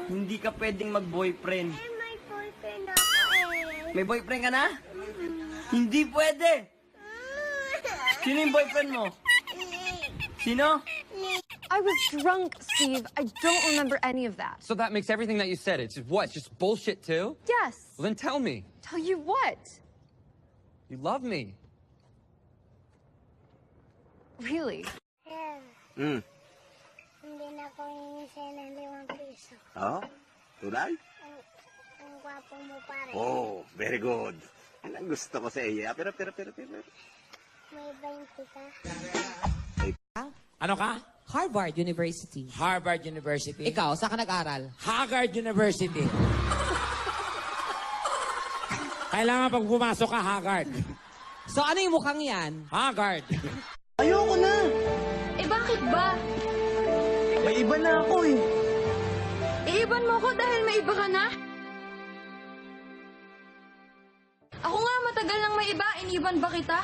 Hindi ka pwedeng mag-boyfriend. Eh, may boyfriend ako eh. May boyfriend ka na? Hindi pwede! Sino yung boyfriend mo? Sino? I was drunk, Steve. I don't remember any of that. So that makes everything that you said, it's what, just bullshit too? Yes. Well, then tell me. Tell you what? You love me. Really? Sir, hindi na ako hihingi ng 5 piso. Oh, tunay? Ang gwapo mo pare. Oh, very good. Yan ang gusto ko sa iyo. Pero. May 20 ka. Ano ka? Harvard University. Harvard University. Ikaw, saan ka nag-aral? Haggard University. Kailangan pag pumasok ka, Haggard. So, ano yung mukhang yan? Haggard. Ayoko na! Eh, bakit ba? May iba na ako eh. Iiban mo ko dahil may iba ka na? Ako nga matagal nang may iba, iniban ba kita?